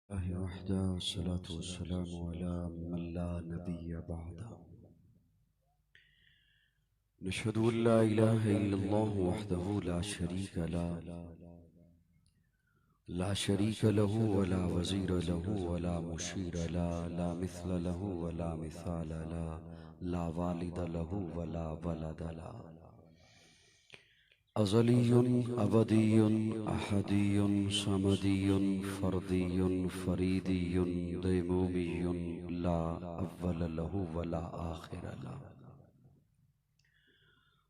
वहदा वस्सलातु वस्सलामु अला मन ला नबिय्य बअदा। नशहदु अन ला इलाहा इल्लल्लाह वहदहु ला शरीक लहु वला वज़ीर लहु वला मुशीर ला मिस्ल लहु वला मिसाल ला वालिद लहु वला वलद ला। अज़लियुन अबदियुन अहदियुन समदियुन फर्दियुन फरीदियुन दैमूमियुन ला अव्वल लहु वला आखिर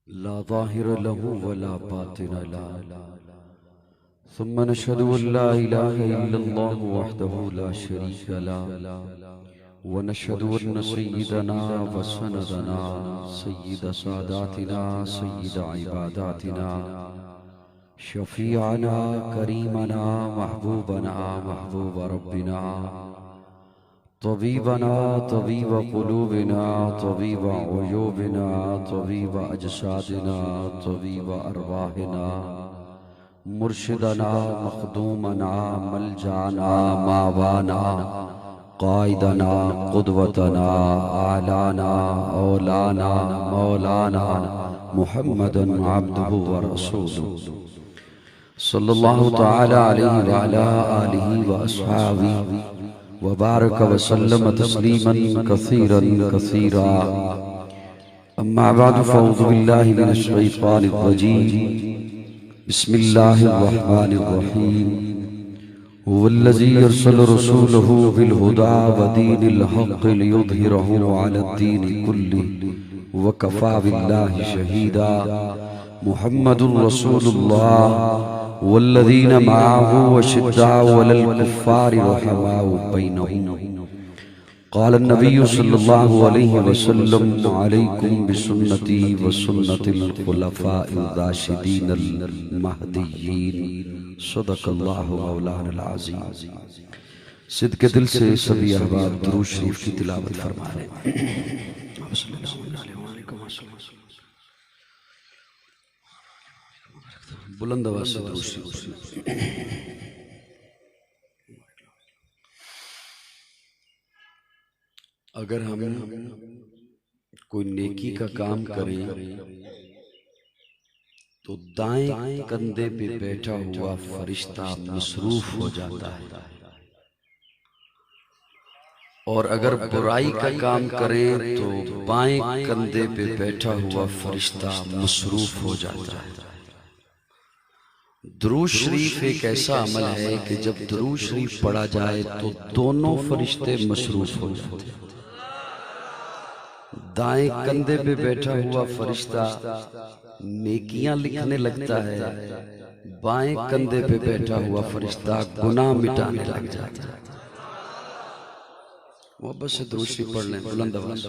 ला ज़ाहिर लहु वला बातिन ला। सुम्मा नशहदु अन ला इलाहा इल्लल्लाह वहदहु ला शरीक ला व नशहदु अन्न सय्यिदना व सनदना सय्यिद सादातिना सय्यिद इबादातिना शफीअना करीमना महबूबना महबूब रब्बिना तबीबना तबीब क़ुलूबिना तबीब उयूबिना तबीब अजसादिना तबीब अरवाहिना मुर्शिदना मखदूमना मलजाना मावाना कायदना क़ुदवतना आलाना औलाना मौलाना मुहम्मदन अब्दुहु व रसूलुहु सल्लल्लाहु तआला अलैहि व अला आलिहि व अस्हाबिहि व बारक व सल्लम तस्लीमन कसीरन कसीरा। अम्मा बअद फ़अऊज़ु बिल्लाहि मिनश शैतानिर रजीम। बिस्मिल्लाहिर रहमानिर रहीम। हुवल्लज़ी अरसल रसूलहु बिल हुदा व दीनिल हक़्क़ लियुज़हिरहु अलद्दीनि कुल्लिहि व कफ़ा बिल्लाहि शहीदा। मुहम्मदुर रसूलुल्लाह वल्लज़ीन मअहु अशिद्दाउ अलल कुफ़्फ़ारि रहमाउ बैनहुम। क़ाल नबिय्यु सल्लल्लाहु अलैहि वसल्लम अलैकुम बिसुन्नती व सुन्नतिल खुलफ़ाइर राशिदीनिल महदिय्यीन। सदक़ल्लाहु मौलाना अज़ीम। सिद्क़े दिल से सभी अहबाब दुरूद शरीफ की तिलावत फरमा लें। बुलंद आवाज़ से दुरूद शरीफ। अगर हम कोई नेकी का काम करें तो दाएं कंधे पे बैठा हुआ फरिश्ता मसरूफ हो जाता है, और अगर बुराई का काम करें तो बाएं कंधे पे बैठा हुआ फरिश्ता मसरूफ हो जाता है। दुरूद शरीफ एक ऐसा अमल है कि जब दुरूद शरीफ पढ़ा जाए तो दोनों फरिश्ते मसरूफ हो जाते हैं। दाएं कंधे पे बैठा हुआ फरिश्ता नेकियां लिखने लगता है, बाएं कंधे पे बैठा हुआ फरिश्ता गुनाह मिटाने लग जाता है। मोहब्बत से दुरूद शरीफ पढ़ लें बुलंद आवाज़।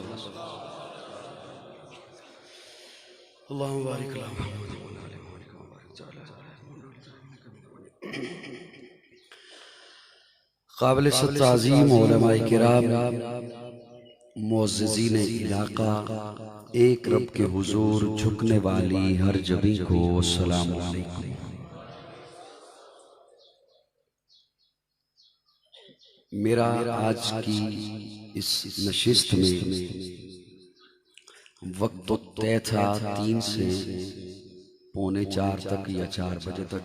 अल्लाहुम्मा बारिक अला मुहम्मद व अला आलि मुहम्मद कमा बारकता अला काबिल ताज़ीम उलमाए किराम, मुअज़्ज़िज़ीन इलाका, एक रब के हुजूर झुकने वाली हर जबी को अस्सलाम वालेकुम। मेरा आज की इस नशिस्त में वक्त तो तय था 3 से पौने 4 तक या 4 बजे तक।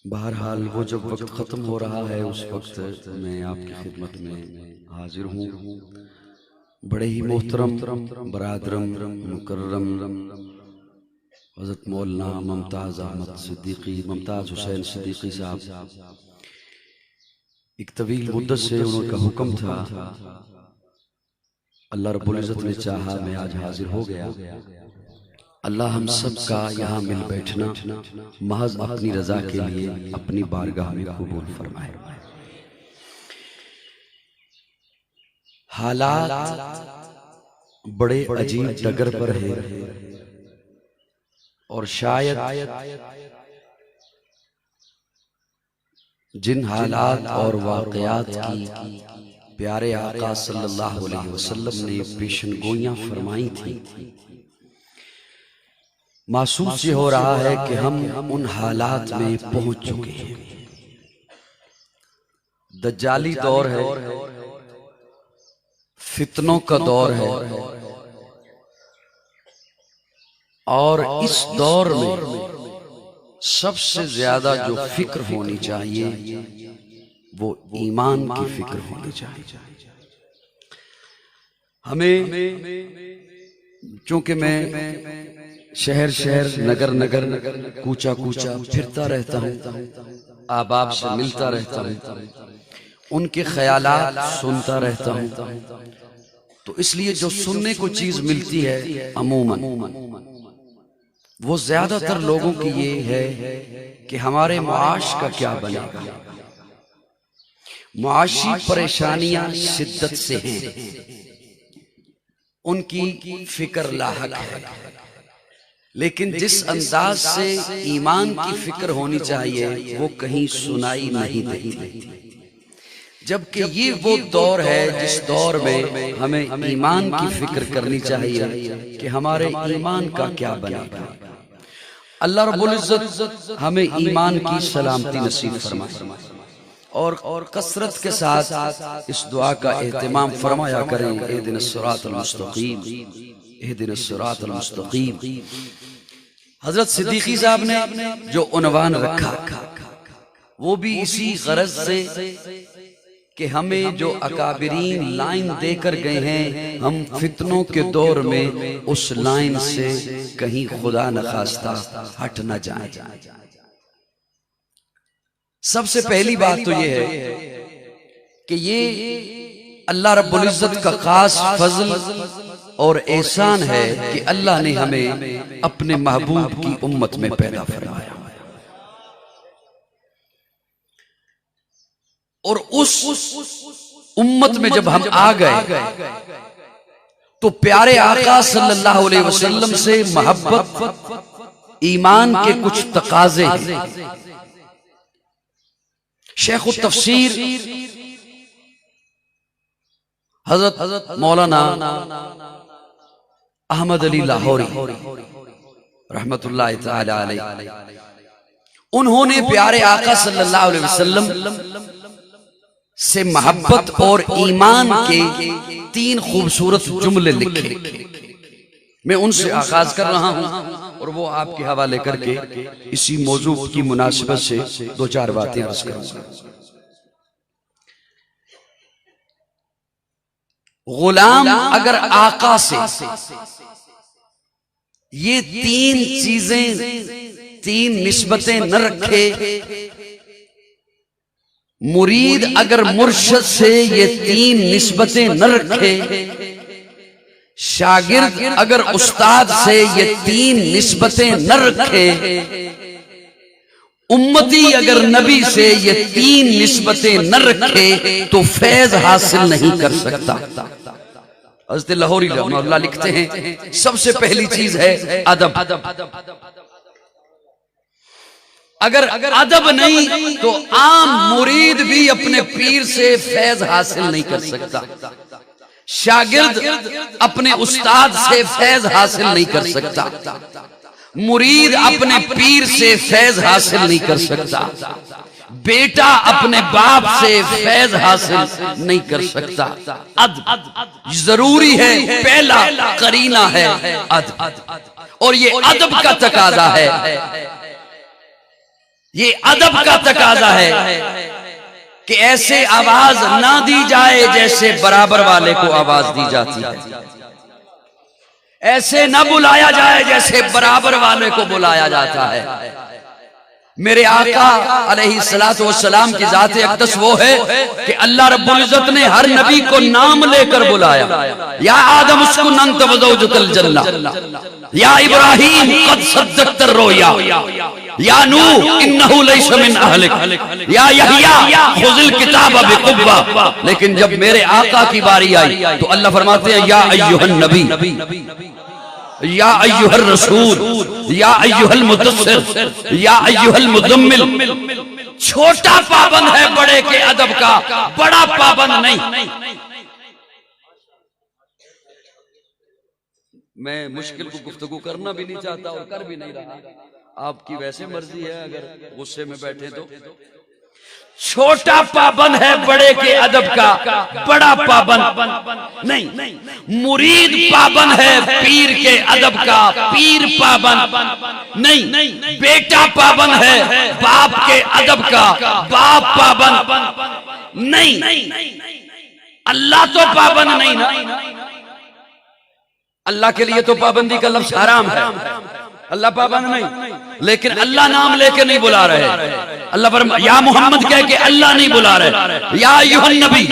बहरहाल वो जब वक्त ख़त्म हो रहा है उस वक्त मैं आपकी खिदमत में हाजिर हूँ। बड़े ही मोहतरम बरादरम मुकर्रम हज़रत मौलाना मुमताज़ अहमद सिद्दीकी, मुमताज़ हुसैन सिद्दीकी साहब, एक तवील मुद्दत से उनका हुक्म था, अल्लाह रब्बुल इज़्ज़त ने चाहा मैं आज हाजिर हो गया। अल्लाह हम सब का यहाँ मिल बैठना महज अपनी रजा के लिए अपनी बारगाह में कबूल फरमाए। हालात बड़े अजीब डगर पर हैं, और शायद जिन हालात और वाक़यात की प्यारे आका सल्लल्लाहु अलैहि वसल्लम ने पेशनगोइयां फरमाई थी, महसूस ये हो रहा है कि हम उन हालात में पहुंच चुके हैं। दज्जाली दौर है, फितनों का दौर है, और इस दौर में सबसे ज्यादा जो फिक्र होनी चाहिए वो ईमान की फिक्र होनी चाहिए। हमें, चूंकि मैं शहर शहर नगर नगर कूचा कूचा फिरता रहता हूँ, आबाब से मिलता रहता हूँ, उनके ख्यालात सुनता रहता हूँ, तो इसलिए जो सुनने को चीज मिलती है अमूमन वो ज्यादातर लोगों की ये है कि हमारे मुआश का क्या बनेगा। मुआशी परेशानियां शिद्दत से हैं, उनकी फिक्र लाहक है, लेकिन जिस अंदाज से ईमान की फिक्र होनी चाहिए वो कहीं सुनाई नहीं देती। जबकि ये वो दौर है जिस दौर में हमें ईमान की फिक्र करनी चाहिए कि हमारे ईमान का क्या बनेगा। अल्लाह रब्बुल इज्जत हमें ईमान की सलामती नसीब फरमाए और कसरत के साथ इस दुआ का एहतिमाम फरमाया करें। इहदिनस सिरातल मुस्तकीम, इहदिनस सिरातल मुस्तकीम। हजरत सिद्दीकी साहब ने जो उन्वान रखा वो भी इसी गरज से कि हमें जो अकाबिरीन लाइन देकर गए हैं, हम फितनों के दौर में उस लाइन से कहीं खुदा न खास्ता हट न जाए। सबसे पहली बात तो ये है कि ये अल्लाह रब्बुल इज्जत का खास फजल और एहसान है कि अल्लाह ने हमें अपने महबूब की उम्मत में पैदा फरमाया, और उस उम्मत में जब हम आ गए तो प्यारे आका सल्लल्लाहु अलैहि वसल्लम से मोहब्बत ईमान के कुछ तकाजे हैं। शेख तफसीर हजरत मौलाना अहमद अली लाहौरी रहमतुल्लाह तआला अलैह, उन्होंने प्यारे आका सल्लल्लाहु अलैहि वसल्लम से मोहब्बत और ईमान के 3 खूबसूरत जुमले लिखे। मैं उनसे आगाज कर रहा हूं और वो आपके हवाले करके इसी मौजू की मुनासिबत से 2-4 बातें अर्ज करूंगा। गुलाम अगर आका से ये 3 चीजें, 3 निस्बतें न रखे, मुरीद अगर मुर्शिद से ये 3 निस्बतें न रखे, शागिर्द अगर उस्ताद से ये 3 निस्बतें न रखे, उम्मती अगर नबी से ये 3 निस्बतें न रखे तो फैज हासिल नहीं कर सकता। हज़रत लाहौरी रहमतुल्लाह लिखते हैं सबसे पहली चीज है अदब। अगर अदब नहीं तो आम मुरीद भी अपने पीर से फैज हासिल नहीं कर सकता, शागिर्द अपने उस्ताद से फैज हासिल नहीं कर सकता, मुरीद अपने पीर से फैज हासिल नहीं कर सकता, बेटा अपने बाप से फैज हासिल नहीं कर सकता। अदब जरूरी है, पहला करीना है अदब, और ये अदब का तकाजा है, ये अदब का तकाजा है कि ऐसे आवाज ना दी जाए जैसे बराबर वाले को आवाज दी जाती है, ऐसे न बुलाया जाए जैसे बराबर वाले को बुलाया जाता है। मेरे आका अलैहिस्सलातु वस्सलाम की जाते अक़दस वो है कि अल्लाह रब्बुल इज्जत ने हर नबी को नाम लेकर बुलाया। या आदम उस्कुन अंत व ज़ौजुकल जन्नह, या इब्राहीम क़द सद्दक़त रोया, या नूह इन्नहु लैसा मिन अहलिक, या यहया खुज़िल किताब बिक़ुव्वा। लेकिन जब मेरे आका की बारी आई तो अल्लाह फरमाते हैं या अय्युहन नबी, या अय्युहर रसूल, या अय्युहल मुदस्सिर, या अय्युहल मुज़म्मिल। छोटा पाबंद है बड़े के अदब का, बड़ा पाबंद नहीं। मैं मुश्किल को गुफ्तगू करना भी नहीं चाहता और कर भी नहीं रहा, आपकी वैसे मर्जी है, अगर गुस्से में बैठे तो। छोटा पाबंद है बड़े के अदब का, बड़ा पाबंद नहीं। मुरीद पाबंद है पीर के अदब का, पीर पाबंद नहीं। बेटा पाबंद है बाप के अदब का, बाप पाबंद नहीं। अल्लाह तो पाबंद नहीं ना, अल्लाह के लिए तो पाबंदी का लफ्ज हराम है, अल्लाह पाबंद नहीं। लेकिन अल्लाह नाम लेके नहीं बुला रहे, अल्लाह पर या मोहम्मद कह के अल्लाह नहीं बुला रहे। या अय्युहन नबी,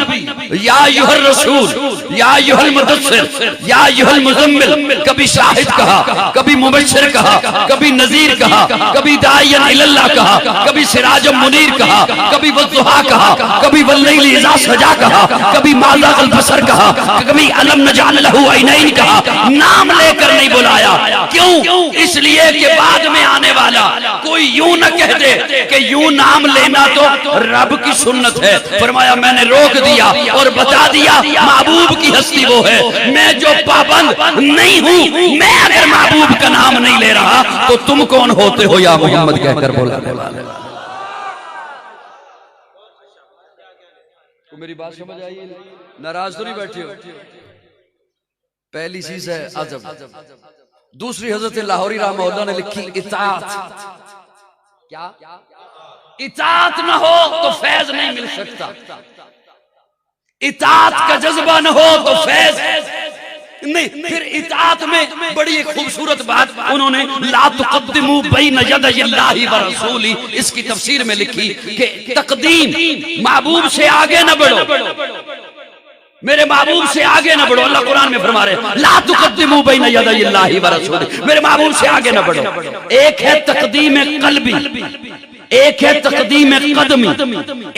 या अय्युहर रसूल, या अय्युहल मुदस्सिर, या अय्युहल मुज़म्मिल, कभी शाहिद कहा, कभी मुबश्शिर कहा, कभी नज़ीर कहा, कभी दाइयन इलल्लाह कहा, कभी सिराजुम मुनीर कहा, कभी वद्दुहा कहा, कभी वल्लैलि इज़ा सजा कहा, कभी मा ज़ाग़ल बसर कहा, कभी अलम नजअल लहू ऐनैन कहा। नाम लेकर नहीं बुलाया। क्यों? इसलिए कि बाद में आने वाला कोई यूं न कह दे कि यूं नाम लेना तो रब की सुन्नत है। फरमाया मैंने रोक दिया और बता दिया महबूब की हस्ती वो है, मैं जो पाबंद नहीं हूं। मैं अगर महबूब का नाम नहीं ले रहा तो तुम कौन होते हो या मोहम्मद कहकर बोलाने वाले। तो मेरी बात समझ आई? नाराज तो नहीं बैठे हो? पहली चीज है अदब। दूसरी हजरत लाहौरी रहमतुल्लाह ने लिखी इताअत। क्या? इताअत न हो तो फैज नहीं मिल सकता, इताअत का जज्बा न हो तो फैज नहीं। फिर इताअत में बड़ी एक खूबसूरत बात उन्होंने ला तुक़द्दिमू बैन यदैल्लाहि व रसूली, इसकी तफसीर में लिखी कि तकदीम महबूब से आगे न बढ़ो, मेरे महबूब से आगे न बढ़ो। अल्लाह कुरान में फरमा रहे ला तुक़द्दिमू बैन यदैल्लाहि व रसूली, मेरे महबूब से आगे न बढ़ो। एक है तक़दीम क़ल्बी, एक है तक़दीम क़दमी,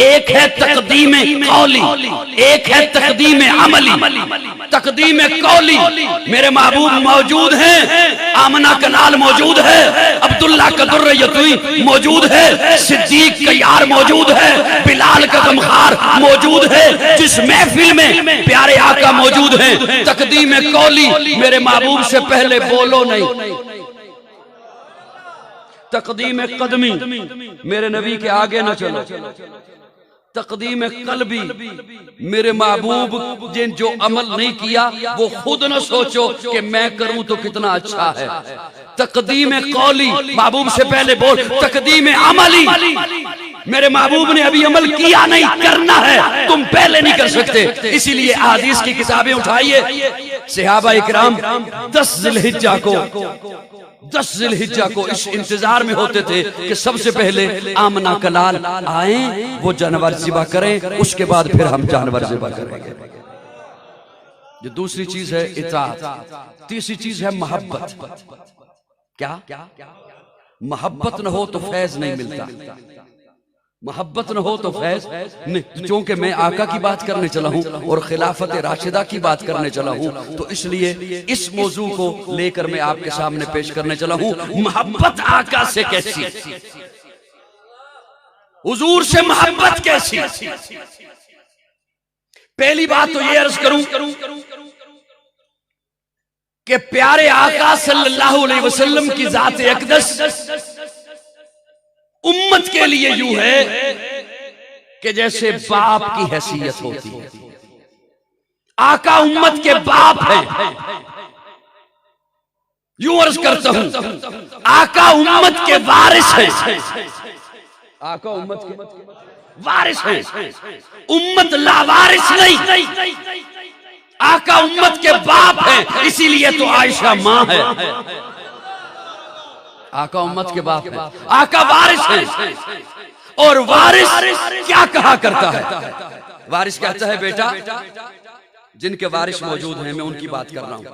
एक है तक़दीम क़ौली, एक है तक़दीम अमली। तक़दीम क़ौली मेरे महबूब मौजूद हैं, आमना का लाल मौजूद है, अब्दुल्ला का दुर्र यतीम मौजूद है, सिद्दीक का यार मौजूद है, बिलाल का गमखार मौजूद है, जिस महफिल में प्यारे आका मौजूद हैं। तक़दीम क़ौली मेरे महबूब से पहले बोलो नहीं, तक़दीम क़दमी मेरे नबी के आगे न चलो, तक़दीम क़ल्बी मेरे महबूब जिन जो अमल नहीं किया वो खुद न सोचो कि मैं करूं तो कितना अच्छा है। तक़दीम क़ौली महबूब से पहले बोल, तक़दीम अमली मेरे महबूब ने अभी अमल किया नहीं, करना है, तुम पहले नहीं कर सकते। इसीलिए हदीस की किताबें उठाइए, सहाबा इकराम 10 ज़िलहिज्जा को इस इंतजार में होते थे कि सबसे पहले आमना का लाल आए, वो जानवर ज़िबा करें, उसके बाद फिर हम जानवर ज़िबा करेंगे। जो दूसरी चीज है इताअत, तीसरी चीज है मोहब्बत। क्या? मोहब्बत न हो तो फैज नहीं मिलता, मोहब्बत न हो तो फैज नहीं। क्योंकि मैं आका की बात करने चला हूं और खिलाफत राशिदा की बात करने चला हूं, तो इसलिए इस मौजू को लेकर मैं आपके सामने पेश करने चला हूं। मोहब्बत आका से कैसी, हुजूर से मोहब्बत कैसी। पहली बात तो ये अर्ज करूं कि प्यारे आका सल्लल्लाहु अलैहि वसल्लम की जात अक़दस उम्मत के लिए यूं है कि जैसे बाप की हैसियत होती है। आका उम्मत के बाप हैं। यूं अर्ज करता हूं, आका उम्मत के वारिस हैं। आका उम्मत के वारिस हैं, उम्मत लावारिस नहीं। आका उम्मत के बाप हैं, इसीलिए तो आयशा मां है। आका उम्मत के बाप है, आका वारिस है। और वारिस क्या कहा करता है? वारिस कहता है बेटा जिनके वारिस मौजूद हैं मैं उनकी बात कर रहा हूं।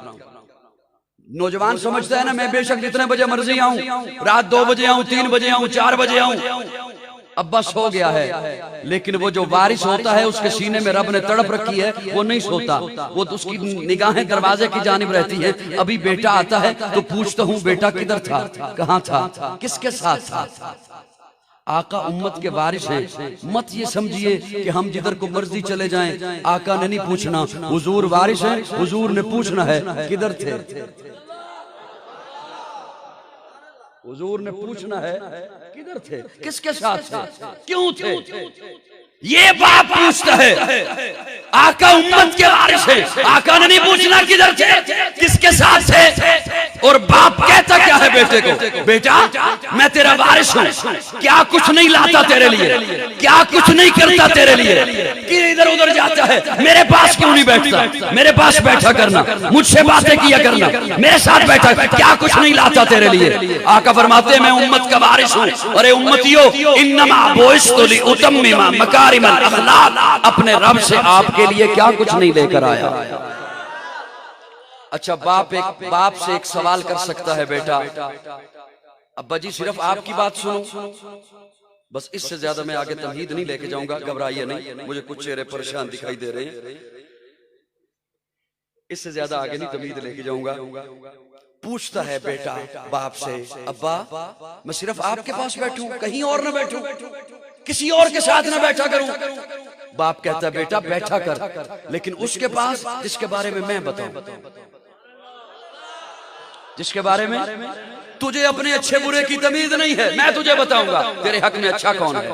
नौजवान समझता है ना मैं बेशक जितने बजे मर्जी आऊं, रात 2 बजे आऊं, 3 बजे आऊं, 4 बजे आऊं, अब बस हो गया है। लेकिन वो जो वारिस होता है उसके सीने में रब ने तड़प रखी है, वो नहीं सोता, वो तो उसकी निगाहें दरवाजे की जानिब रहती है। अभी बेटा आता है तो पूछता हूँ बेटा किधर था, कहाँ था, किसके साथ था। आका उम्मत के वारिस हैं। मत ये समझिए कि हम जिधर को मर्जी चले जाएं आका ने नहीं पूछना। हुजूर वारिस है, हुजूर ने पूछना है किधर थे। हुजूर ने पूछना है किधर थे, किसके साथ थे, क्यों थे। ये बाप पूछता है, आका उम्मत के वारिस है, आका ने नहीं पूछना किधर थे, किसके साथ थे। और बाप कहता क्या है बेटे को, बेटा मैं तेरा वारिस हूं, क्या कुछ नहीं लाता तेरे लिए, क्या कुछ नहीं करता तेरे लिए, कि इधर उधर जाता है, मेरे पास क्यों नहीं बैठता, मेरे पास बैठा करना, मुझसे बातें किया करना, मेरे साथ बैठा, क्या कुछ नहीं लाता तेरे लिए। आका फरमाते मैं उम्मत का वारिस हूं। अरे उम्मतियों, इन्नमा बुइस्तु लिउतम्मिमा मकारिमल अखलाक, अपने रब से आपके लिए क्या कुछ नहीं लेकर आया। अच्छा, बाप से एक सवाल कर सकता है, बेटा अब्बा जी सिर्फ आपकी बात सुनो, बस इससे ज्यादा मैं आगे तमहीद नहीं लेके जाऊंगा, घबराइए नहीं, मुझे कुछ चेहरे परेशान दिखाई दे रहे हैं, इससे ज्यादा आगे नहीं तमहीद लेके जाऊंगा। पूछता है बेटा बाप से, अब्बा मैं सिर्फ आपके पास बैठूं, कहीं और ना बैठूं, किसी और के साथ ना बैठा करूं। बाप कहता है बेटा बैठा कर, लेकिन उसके पास जिसके बारे में मैं बताऊं, जिसके बारे में तुझे अपने अच्छे बुरे की तमीज नहीं है, मैं तुझे बताऊंगा तेरे हक में अच्छा कौन है,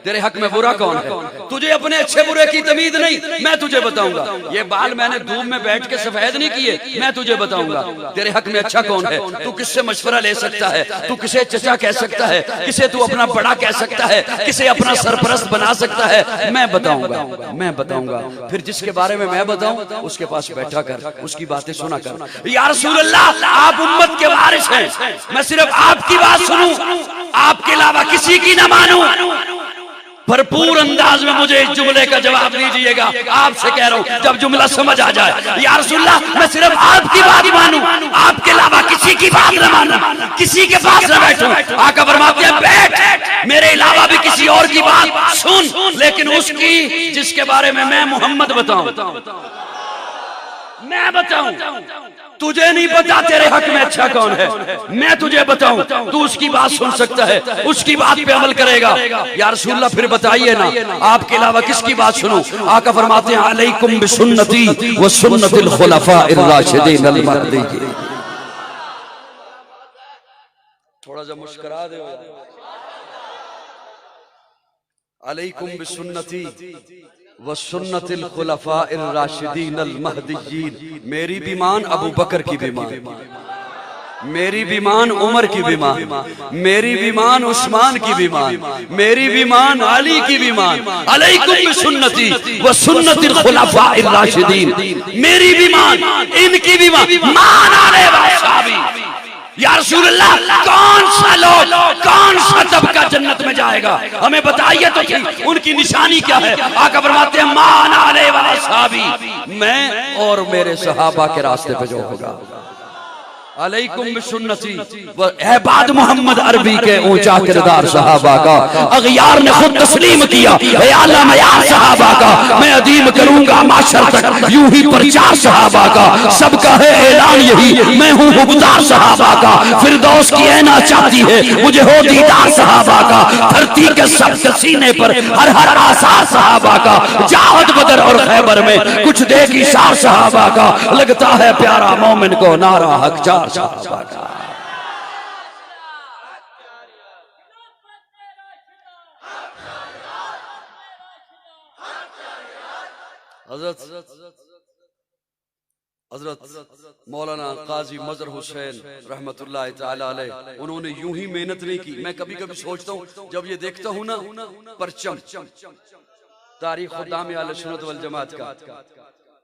तेरे हक में बुरा कौन है। तुझे अपने अच्छे बुरे की तमीज नहीं, मैं तुझे बताऊंगा। ये बाल मैंने धूप में बैठ के सफेद नहीं किए, मैं तुझे बताऊंगा तेरे हक में अच्छा कौन है। तू किससे मशवरा ले सकता है, तू किसे चचा कह सकता है, किसे तू अपना बड़ा कह सकता है, किसे अपना सरपरस्त बना सकता है, मैं बताऊंगा, मैं बताऊंगा। फिर जिसके बारे में मैं बताऊं उसके पास बैठा कर, उसकी बातें सुना कर। या रसूल अल्लाह, आप उम्मत के वारिस हैं, मैं सिर्फ आपकी बात सुनूं, आपके अलावा किसी की ना मानूं। भरपूर अंदाज में मुझे इस जुमले का जवाब दीजिएगा, आपसे कह रहा हूं, जब जुमला समझ आ जाए। या रसूलल्लाह, मैं सिर्फ आपकी बात मानूं, आपके अलावा किसी की बात न मानूं, किसी के पास न बैठूं। आका फरमाते हैं बैठ, मेरे अलावा भी किसी और की बात सुन, लेकिन उसकी जिसके बारे में मैं मोहम्मद बताऊं, मैं बताऊं। तुझे नहीं पता तेरे हक में अच्छा कौन है, मैं तुझे बताऊं, तू उसकी बात सुन सकता है, उसकी बात पे अमल करेगा। या रसूलल्लाह फिर बताइए ना, आपके अलावा किसकी बात सुनूं। आका फरमाते हैं अलैकुम बिसुन्नती व सुन्नतिल खुलफाइर राशिदीन अल महदीय्यीन। थोड़ा सा मुस्कुरा दो। अलैकुम बिसुन्नती व सुन्नतिल खुलफाइर राशिदीन अल महदीय्यीन। मेरी बीमान अबू बकर की बीमान, मेरी बीमान उमर की बीमान, मेरी बीमान उस्मान की बीमान, मेरी बीमान अली की बीमान। अलैकुम बिसुन्नती व सुन्नतिल खुलफाइर राशिदीन, मेरी बीमान, इनकी बीमान, मान आले वासाबी। या रसूलल्लाह, कौन सा लोग, कौन सा तबका जन्नत में जाएगा, हमें बताइए तो सही, उनकी निशानी क्या है। आका फरमाते हैं मान आले वाला साहबी, मैं और मेरे सहाबा के रास्ते पे जो होगा। अलैकुम बिसुन्नती व इबाद मोहम्मद अरबी के ऊंचा किरदार सहाबा का अगयार ने खुद तस्लीम किया, ए आला मयार सहाबा का मैं अदीम करूंगा माशर तक, यूं ही प्रचार सहाबा का सबका है ऐलान यही, मैं हूं हुबदार सहाबा का। फिरदौस की ऐना चाहती है मुझे हो दीदार सहाबा का, धरती के सब सीने पर हर हर आसार सहाबा का। जाहद बदर और खैबर में कुछ देख इशार सहाबा का, लगता है प्यारा मोमिन को नारा हक जा सहाबा का। हजरत मौलाना काजी मजहर हुसैन रहमतुल्लाह तआला अलैह, उन्होंने यूं ही मेहनत नहीं की। मैं कभी कभी सोचता हूं, जब ये देखता हूं ना परचम तारीख खुदाम अहले सुन्नत वल जमात का,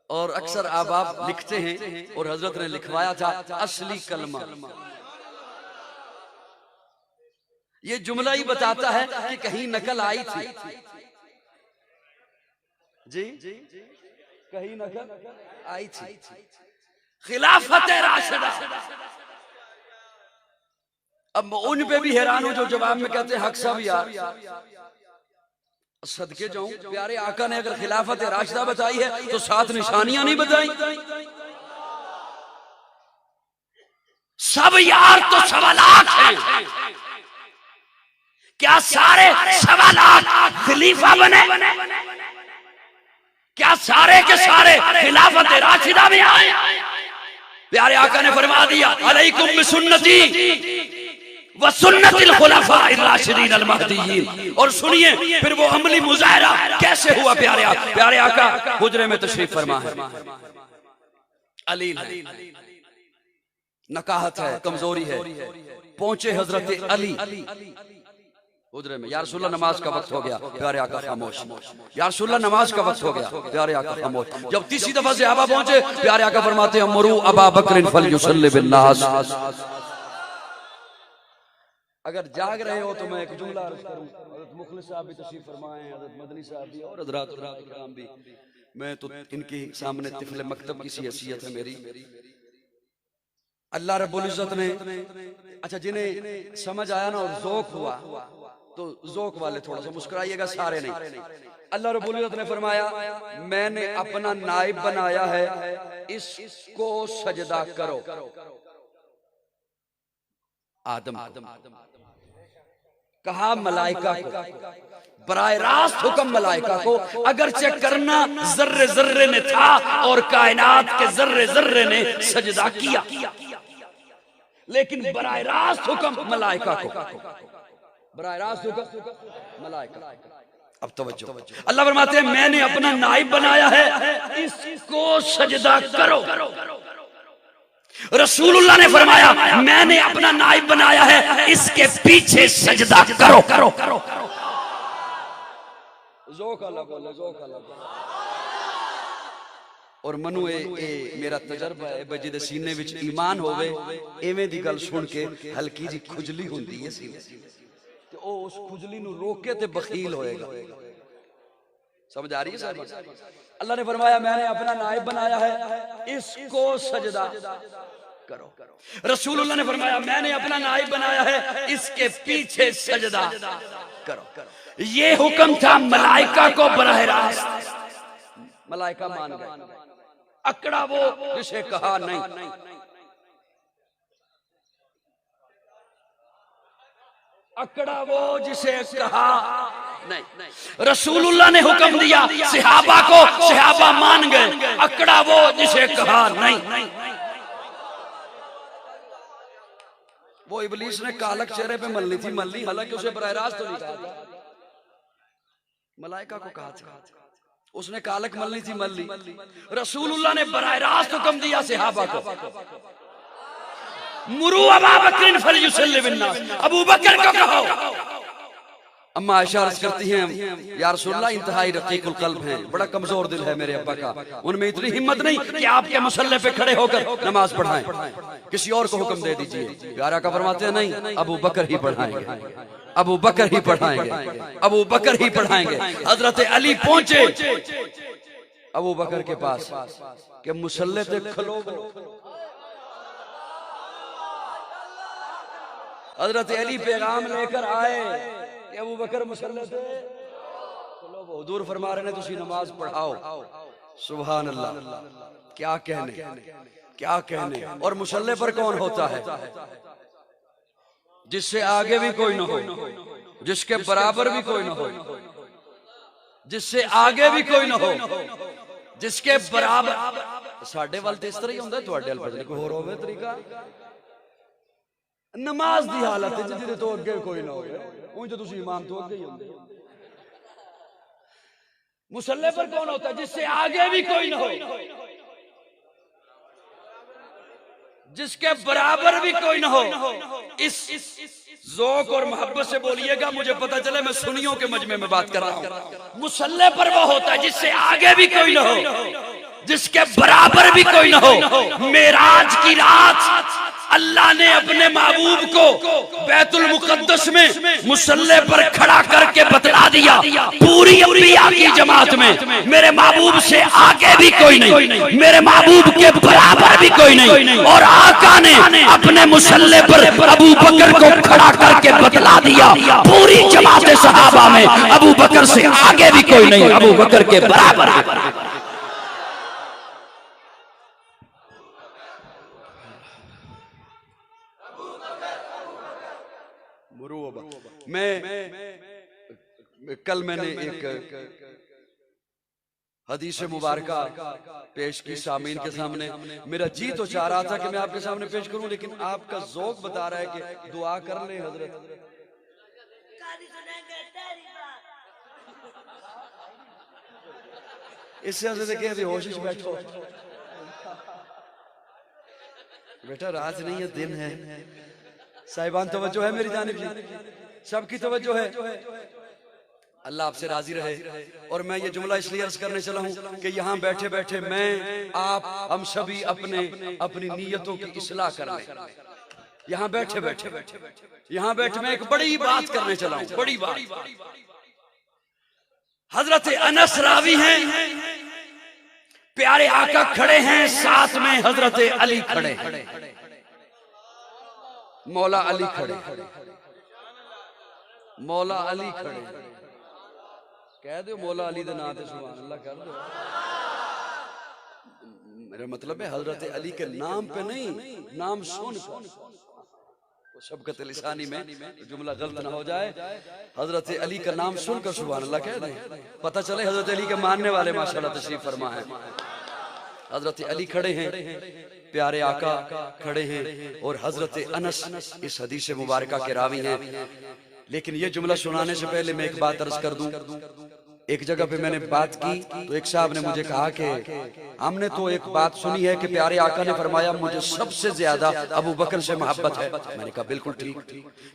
और अक्सर आप लिखते हैं, और हजरत ने लिखवाया था असली कलमा। ये जुमला ही बताता है कि कहीं नकल आई थी जी, कहीं नकल आई थी। खिलाफत राशिदा, अब उन पे भी हैरान हूं जो जवाब में कहते हैं हक साहब यार सदके जाऊं, प्यारे आका ने अगर खिलाफत राशिदा बताई है तो 7 निशानियां नहीं बताई। सब यार तो सवालात हैं, क्या सारे सवालात खलीफा बने, क्या सारे के सारे खिलाफत राशिदा में आए। प्यारे आका ने फरमा दिया अलैकुम बिसुन्नती व सुन्नतिल खुलफाइर राशिदीन अल महदीयीन। और सुनिए फिर वो अमली मुजाहरा कैसे हुआ। प्यारे आका हुजरे में तशरीफ फरमा है, अली नकाहत है, कमजोरी है, पहुंचे हजरत अली हुजरे में, या रसूलल्लाह नमाज का वक्त हो गया, प्यारे आका खामोश, या रसूलल्लाह नमाज का वक्त हो गया, प्यारे आका खामोश। जब तीसरी दफा सहाबा पहुंचे, प्यारे आका फरमाते हैं मरू अबा बकर फलयुसल्लि बिन्नास। अगर जाग रहे हो तो मैं एक जुमला अर्ज करूं, हज़रत मुखलिस साहब भी तशरीफ फरमाए, हज़रत मदनी साहब भी और हज़रात किराम भी, मैं तो इनके सामने तिफले मकतब की सी हैसियत है मेरी। अल्लाह रब्बुल इज्जत ने, अच्छा जिन्हें समझ आया ना और ज़ौक़ हुआ तो ज़ौक़ वाले थोड़ा सा मुस्कुराइएगा, सारे नहीं। अल्लाह रब्बुल इज्जत ने फरमाया मैंने अपना नाइब बनाया है, इसको सजदा करो। आदम कहा मलाइका को, बराए रास्त हुक्म मलाइका को, अगरचे करना जर्रे जर्रे ने था और कायनात के जर्रे जर्रे ने सजदा किया, लेकिन बराए रास्त हुक्म मलाइका को, बराए रास्त हुक्म मलाइका। अब तवज्जो, अल्लाह फरमाते हैं मैंने अपना नाइब बनाया है, इसको सजदा करो। रसूलुल्लाह ने फरमाया मैंने अपना नाइब बनाया है, इसके पीछे सजदा करो। ज़ौक़ अलग बोले, ज़ौक़ अलग। और मनु ए मेरा तजर्बा है जिदे सीने विच ईमान होवे, एवें दी गल सुन के हल्की जी खुजली हुंदी है सीने ते ओ उस खुजली नु रोके ते बखील होएगा। समझ आ रही है साहब? अल्लाह ने फरमाया मैंने अपना नाइब बनाया है, इसको सजदा करो। रसूलुल्लाह ने फरमाया मैंने अपना नाइब बनाया है, इसके पीछे सजदा करो। ये हुक्म था मलाइका को बराह रास्त, मलाइका मान गए। अकड़ा वो जिसे कहा नहीं, अकड़ा वो जिसे कहा नहीं। रसूलुल्लाह ने हुक्म दिया सहाबा को, सहाबा मान गए। अकड़ा वो जिसे कहा नहीं। वो इबलीस ने कालक चेहरे पे मलनी थी, मल्ली, हालांकि उसे बराह रास्त तो नहीं कहा था, मलाइका को कहा था। उसने कालक मलनी थी, मल्ली। रसूलुल्लाह ने बराह रास्त हुक्म दिया सहाबा को, मुरू अबा बकर फलयुसल्लि बिन्नास, अबू बकर को कहो। अम्मा आयशा अर्ज करती हैं या रसूलल्लाह इंतहाई रकीकुल कल्ब हैं, बड़ा कमजोर दिल है मेरे अब्बा का, उनमें इतनी हिम्मत नहीं कि आपके मुसल्ले पे खड़े होकर नमाज पढ़ाएं, किसी और को हुक्म दे दीजिए। प्यारा का फरमाते हैं नहीं, अबू बकर ही पढ़ाएंगे, अबू बकर ही पढ़ाएंगे, अबू बकर ही पढ़ाएंगे। हजरत अली पहुंचे अबू बकर के पास के मुसल्ले पे खलो। हजरत अली पैगाम लेकर आए, अबू बकर मुसल्ले पे खलो। हुजूर फरमा रहे ने तुसी नमाज पढ़ाओ। सुभान अल्लाह, क्या कहने, क्या कहने। और मुसल्ले पर कौन होता है? जिससे आगे भी कोई ना हो, जिसके बराबर भी कोई ना हो, जिससे आगे भी कोई ना हो, जिसके बराबर। साडे वाल तो इस तरह ही होंदा, तुहाडे वाल पता नहीं कोई होर होवे तरीका। नमाज दी हालत है जिदे तो अगे कोई ना होवे, उंज तुसी इमाम तो अगे ही होंदे। मुसल्ले पर कौन होता है? जिससे आगे भी कोई ना हो, जिसके बराबर भी कोई ना हो। इस ज़ौक़ और मोहब्बत से बोलिएगा, मुझे पता चले मैं सुन्नियों के मजमे में बात कर रहा हूं। मुसल्ले पर वो होता है जिससे आगे भी कोई ना हो, जिसके बराबर भी कोई ना हो। मेराज की रात अल्लाह ने अपने महबूब को बैतुल मुक़द्दस में मुसल्ले पर खड़ा करके बतला दिया, पूरी अंबिया की जमात में मेरे महबूब से आगे भी कोई नहीं, मेरे महबूब के बराबर भी कोई नहीं। और आका ने अपने मुसल्ले पर अबू बकर को खड़ा करके बतला दिया, पूरी जमात सहाबा में अबू बकर से आगे भी कोई नहीं, अबू बकर के बराबर। मैं कल मैंने एक हदीस मुबारका पेश की सामीन के सामने। मेरा जी तो चाह रहा था कि मैं आपके सामने पेश करूं, लेकिन आपका ज़ौक़ बता रहा है कि दुआ कर ले हजरत। इससे हजरत के अभी होश में बैठो बेटा, रात नहीं है दिन है। साहिबान तवज्जो है मेरी जानिब, सबकी तवज्जो है। अल्लाह आपसे राजी रहे। और मैं ये जुमला इसलिए अर्ज करने चला हूं कि यहाँ बैठे बैठे मैं आप हम सभी अपनी नीयतों की इस्लाह कर लें। यहाँ बैठे बैठे मैं एक बड़ी बात करने चला हूं, बड़ी बात। हजरत अनस रावी हैं, प्यारे आका खड़े हैं, साथ में हजरत अली खड़े हैं, मौला अली खड़े, मौला अली खड़े। कह दो मौला अली दे नाम ते सुभान अल्लाह कर दो। मेरा मतलब है हजरत अली के नाम पे नहीं, नाम सुन शबकत लिसानी में जुमला गलत ना हो जाए। हजरत अली का नाम सुनकर सुभान अल्लाह कह दें, पता चले हजरत अली के मानने वाले माशाल्लाह तशरीफ फरमा है। हजरत अली खड़े हैं, प्यारे आका खड़े हैं, और हजरत अनस इस हदीस मुबारका के रावी हैं। लेकिन ये जुमला सुनाने से पहले मैं एक बात अर्ज कर दूं। एक जगह पे मैंने बात की तो एक साहब ने मुझे कहा कि हमने तो एक बात सुनी है कि प्यारे आका ने फरमाया मुझे सबसे ज्यादा अबू बकर से मोहब्बत है। मैंने कहा बिल्कुल ठीक।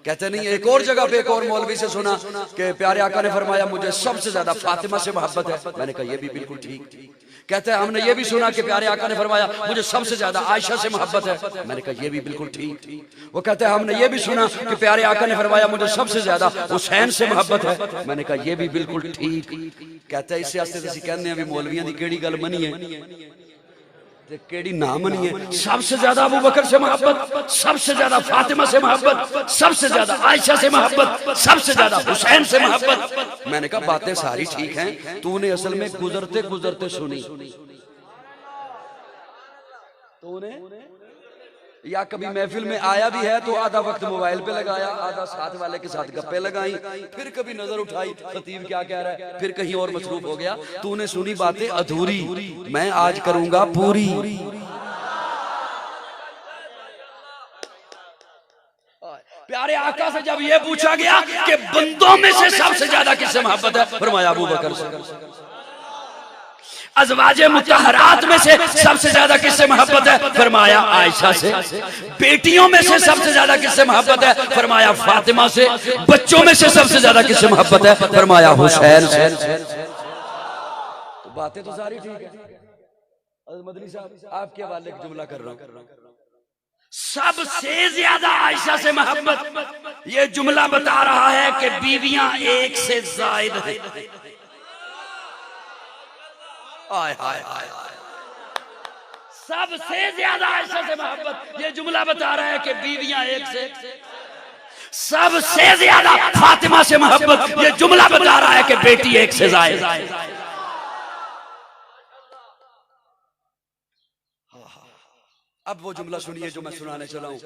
कहते नहीं, एक और जगह पे एक और मौलवी से सुना कि प्यारे आका ने फरमाया मुझे सबसे ज्यादा फातिमा से मोहब्बत है। मैंने कहा ये भी बिल्कुल ठीक। कहते हैं हमने ये भी सुना कि प्यारे आका ने फरमाया मुझे सबसे ज्यादा आयशा से मोहब्बत है। मैंने कहा ये भी बिल्कुल ठीक। वो कहते हैं हमने ये भी सुना कि प्यारे आका ने फरमाया मुझे सबसे ज्यादा हुसैन से मोहब्बत है। मैंने कहा ये भी बिल्कुल ठीक। कहते हैं इस वास्ते तुसीं कहंदे आ भी मौलवियां दी केड़ी गल मनी है ते केड़ी ना मनी है। सबसे ज्यादा अबू बकर से मोहब्बत, सबसे ज्यादा फातिमा से मोहब्बत, सबसे ज्यादा आयशा से मोहब्बत, सबसे ज्यादा हुसैन से मोहब्बत। मैंने कहा बातें सारी ठीक हैं, तूने असल में गुजरते गुजरते सुनी। तूने या कभी महफिल में आया भी है तो आधा वक्त मोबाइल पे लगाया, आधा साथ वाले के साथ गप्पे लगाई, फिर कभी नजर उठाई खतीब क्या कह रहा है, फिर कहीं और मसरूफ हो गया। तूने सुनी बातें अधूरी, मैं आज करूंगा पूरी। प्यारे आका से जब ये पूछा गया कि बंदों में से सबसे ज्यादा किससे मोहब्बत है, फरमाया अबू बकर से। अज़वाजे मुतहरात में से सबसे ज्यादा किससे मोहब्बत है, फरमाया आयशा से। बेटियों में से सबसे ज्यादा किससे मोहब्बत है, फरमाया फातिमा से। बच्चों में से सबसे ज्यादा किससे मोहब्बत है, फरमाया हुसैन से। तो बातें तो सारी ठीक है। मदनी साहब आपके हवाले एक जुमला कर रहा हूं, सबसे ज्यादा आयशा से मोहब्बत। ये जुमला बता रहा है कि बीवियां एक से जायद है। आय हाय हाय, सबसे ज्यादा आयशा से मोहब्बत। ये जुमला बता रहा है कि बीवियां एक से, सबसे ज्यादा फातिमा से मोहब्बत। ये जुमला बता रहा है कि बेटी एक से जायद। अब वो जुमला सुनिए जो मैं सुनाने चला हूं।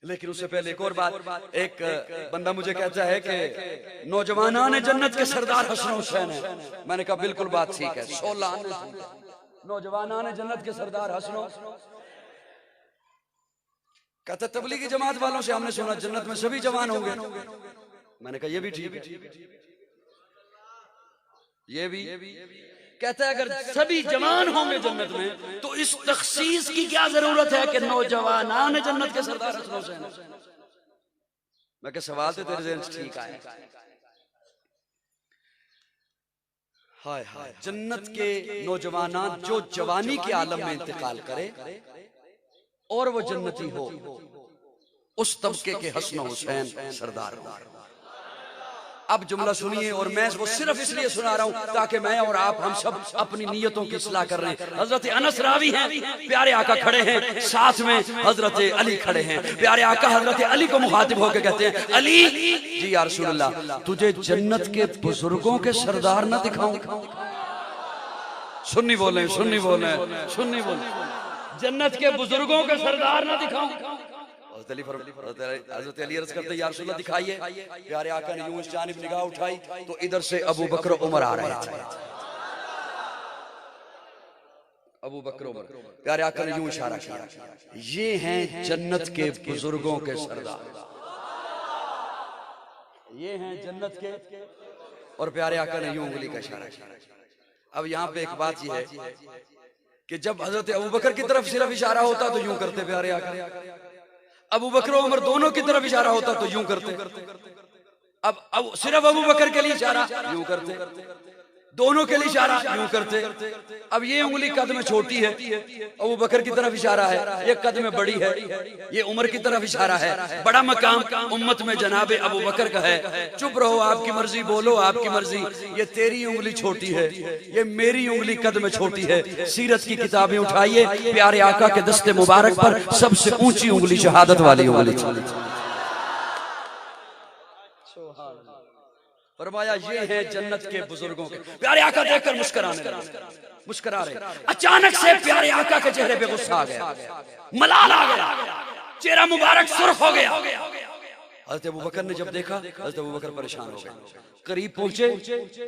लेकिन उससे पहले एक और बात। एक बंदा मुझे कहता है कि नौजवानाने जन्नत के सरदार हसन हुसैन है। मैंने कहा बिल्कुल बात ठीक है। 16 नौजवानाने जन्नत के सरदार हसन। कहता तबलीगी जमात वालों से हमने सुना जन्नत में सभी जवान होंगे। मैंने कहा ये भी ठीक है, ये भी। कहता है अगर सभी जवान होंगे जन्नत में तो इस तखसीस की क्या जरूरत है कि नौजवानान जन्नत के सरदार हसन हुसैन। मैं क्या सवाल तो तेरे ज़हन से ठीक आया। हाय हाय, जन्नत के नौजवानान जो जवानी के आलम में इंतकाल करे और वो जन्नती हो, उस तबके के हसन हुसैन सरदार। अब जुमला सुनिए, और मैं वो सिर्फ इसलिए सुना रहा हूं ताकि मैं और आप हम सब अपनी नीयतों की इस्लाह कर रहे हैं। हजरत अनस रावी हैं, प्यारे आका खड़े हैं, साथ में हजरत अली खड़े हैं। प्यारे आका हजरत अली को मुखातिब होकर कहते हैं, अली जी या रसूलल्लाह, तुझे जन्नत के बुजुर्गों के सरदार न दिखाऊं? सुन्नी बोले, सुन्नी बोले, सुन्नी बोले, जन्नत के बुजुर्गों के सरदार न दिखाऊं? हज़रत अली अर्ज़ करते या रसूलल्लाह दिखाइए। प्यारे आका ने यूं इस जानिब निगाह उठाई तो इधर से अबू बकर उमर आ रहे थे। अबू बकर उमर। प्यारे आका ने यूं इशारा किया, ये हैं जन्नत के बुजुर्गों के सरदार, ये हैं जन्नत के। और प्यारे आका ने यूं उंगली का इशारा किया। अब यहाँ पे एक बात यह है कि जब हजरत अबू बकर की तरफ सिर्फ इशारा होता तो यूं करते प्यारे आका, अबू बकर उमर दोनों की तरफ इशारा होता तो यूं करते। अब सिर्फ अबू बकर के लिए इशारा यूं करते, दोनों के लिए इशारा यूं करते। अब ये उंगली कद में छोटी है, अबू बकर की तरफ इशारा है, ये कद में बड़ी है, ये उमर की तरफ इशारा है। बड़ा मकाम उम्मत में जनाबे अबू बकर का है। चुप रहो, आपकी मर्जी, बोलो आपकी मर्जी। ये तेरी उंगली छोटी है, ये मेरी उंगली कद में छोटी है। सीरत की किताबें उठाइए, प्यारे आका के दस्ते मुबारक पर सबसे ऊंची उंगली शहादत वाली उंगली। फरमाया ये है जन्नत के बुजुर्गों के। प्यारे आका देखकर मुस्कुराने लगे, मुस्कुरा रहे। अचानक से प्यारे आका के चेहरे पे गुस्सा आ गया, मलाल आ गया, चेहरा मुबारक सुर्ख हो गया। हज़रत अबू बकर ने जब देखा, हज़रत अबू बकर परेशान हो गए। करीब पहुंचे,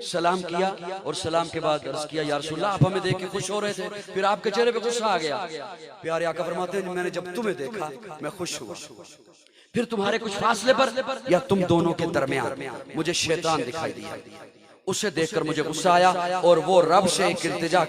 सलाम किया और सलाम के बाद अर्ज किया, या रसूलल्लाह आप हमें देख के खुश हो रहे थे, फिर आपके चेहरे पे गुस्सा आ गया। प्यारे आका फरमाते हैं मैंने जब तुम्हें देखा मैं खुश हुआ, फिर तुम्हारे कुछ फासले पर या तुम दोनों के दरमियान मुझे शैतान दिखाई दिया, उसे देखकर मुझे गुस्सा आया और वो रब से एक इल्तिजा